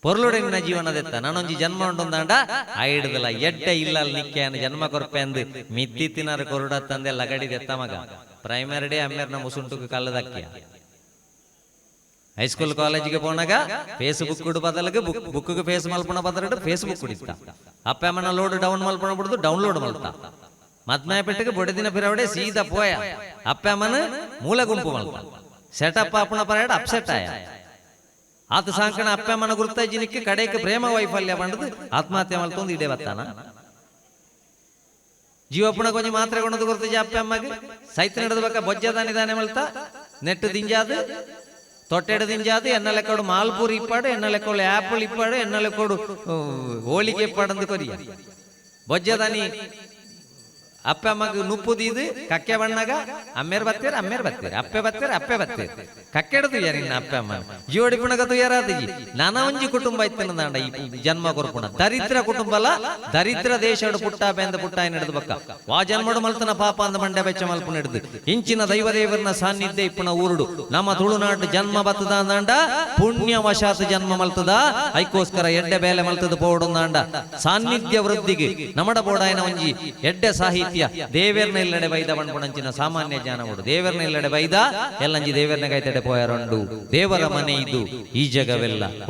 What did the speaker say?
ಪೊರ್ಲುಡೆನ ಜೀವನದೆತ್ತ ನಾನೊಂಜಿ ಜನ್ಮ ಉಂಟೊಂದಾಂಡ ಐಡ್ದಲ ಎಡ್ಡೆ ಇಲ್ಲ ನಿಕ್ಕೆ ಅನ್ನ ಜನ್ಮ ಕೊರ್ಪೆ ಅಂದು ಮಿತ್ತಿತ್ತಿನಾರ ಕೊರುಡ ತಂದೆ ಲಗಡಿ ದೆತ್ತ ಮಗ ಪ್ರೈಮರಿ ಡೇ ಅಮ್ಮೇರ್ನ ಮುಸುಂಟುಕು ಕಲ್ಲದಕ್ಕಿಯ ಹೈಸ್ಕೂಲ್ ಕಾಲೇಜಿಗೆ ಪೋನಾಗ ಫೇಸ್ಬುಕ್ ಕುಡು ಬದಲಿಗೆ ಬುಕ್ಗೆ ಫೇಸ್ ಮಲ್ಪಣ ಬದಲು ಫೇಸ್ಬುಕ್ ಕುಡಿತ ಅಪ್ಪ ಅಮ್ಮನ ಲೋಡ್ ಡೌನ್ ಮಲ್ಪಣ ಬಿಡುದು ಡೌನ್ಲೋಡ್ ಮಲ್ತ ಮದ್ಮಾಯ ಪೆಟ್ಟಿಗೆ ಬೊಡೆದಿನ ಪಿರವಡೆ ಸೀದಾ ಪೋಯ ಅಪ್ಪ ಅಮ್ಮನ ಮೂಲ ಗುಂಪು ಮಲ್ತ ಸೆಟಪ್ ಆಪಣ ಪರಡ ಅಪ್ಸೆಟ್ ಆಯ ಆತ ಸಾಂಕಣ ಅಪ್ಪ ಅಮ್ಮನ ಗುರುತಾಜಿನಿಕ್ಕೆ ಕಡೆಗೆ ಪ್ರೇಮ ವೈಫಲ್ಯ ಬಂಡದು ಆತ್ಮಹತ್ಯೆ ಮಲ್ತೊಂದು ಇಡೇ ಬತ್ತಾನ ಜೀವಪ್ಪಣ ಕೊಂಚ ಮಾತ್ರೆ ಕೊಂಡದು ಗುರುತಾಜಿ ಅಪ್ಪ ಅಮ್ಮಗೆ ಸೈತ ನಡೆದ ಬಕ್ಕ ಬೊಜ್ಜದಾನಿದಾನೆ ಮಲ್ತ ನೆಟ್ಟು ದಿಂಜಾದು ತೊಟ್ಟೆಡು ದಿಂಜಾದು ಎನ್ನ ಲೆಕ್ಕೋಡು ಮಾಲ್ಪೂರ್ ಇಪ್ಪಾಡು ಎನ್ನ ಲೆಕ್ಕೋಳು ಆಪಲ್ ಇಪ್ಪಾಡು ಎನ್ನ ಲೆಕ್ಕೋಡು ಹೋಳಿಗೆ ಇಪ್ಪಾಡು ಕೊರಿಯ ಬೊಜ್ಜದಾನಿ ಅಪ್ಪ ಅಮ್ಮಗೆ ನುಪ್ಪುದೀದು ಕಕ್ಕೆ ಬಣ್ಣಾಗ ಅಮ್ಮೇರ್ ಬತ್ತೇರ ಅಪ್ಪೆ ಬತ್ತೇರ ಕಕ್ಕೆಡದು ಯಾರಿನ್ನ ಅಪ್ಪ ಅಮ್ಮ ಜೀವಡಿ ಪುಣಗದು ಯಾರಾದಿ ನಾನಾ ಒಂಜಿ ಕುಟುಂಬ ಇತ್ತನದಾಂಡ ಈ ಜನ್ಮ ಕೊರ್ಪುಣ ದರಿದ್ರ ಕುಟುಂಬ ಅಲ್ಲ ದರಿದ್ರ ದೇಶಡು ಪುಟ್ಟ ಬೆಂದ ಪುಟ್ಟ ನಡೆದು ಬಕ್ಕ ವಾ ಜನ್ಮಡು ಮಲ್ತನ ಪಾಪ ಅಂದ ಮಂಡ್ಯ ಬೆಚ್ಚ ಮಲ್ಪ ನಡೆದು ಇಂಚಿನ ದೈವದೇವರನ ಸಾನ್ನಿಧ್ಯ ಇಪ್ಪುಣ ಊರುಡು ನಮ್ಮ ತುಳುನಾಡು ಜನ್ಮ ಬತ್ತದ ಅಂದಾಂಡ ಪುಣ್ಯ ವಶಾತ್ ಜನ್ಮ ಮಲ್ತದ ಐಕೋಸ್ಕರ ಎಡ್ಡೆ ಬೇಲೆ ಮಲ್ತದ ಪೋಡುಂದಾಂಡ ಸಾನ್ನಿಧ್ಯ ವೃದ್ಧಿಗೆ ನಮಡ ಬೋಡಾಯನ ಒಂಜಿ ಎಡ್ಡೆ ಸಾಹಿತ್ಯ ದೇವೇರ್ನ ಇಲ್ಲಡೆ ಬೈದ ಬಣ್ಪುಣಂಚಿನ ಸಾಮಾನ್ಯ ಜ್ಞಾನವುಡು ದೇವೇರ್ನ ಇಲ್ಲಡೆ ಬೈದ ಎಲ್ಲಂಜಿ ದೇವೇರ್ನ ಕೈತಡೆ ಪೋಯಾರಂಡು ದೇವರ ಮನೆ ಇದು ಈ ಜಗವೆಲ್ಲ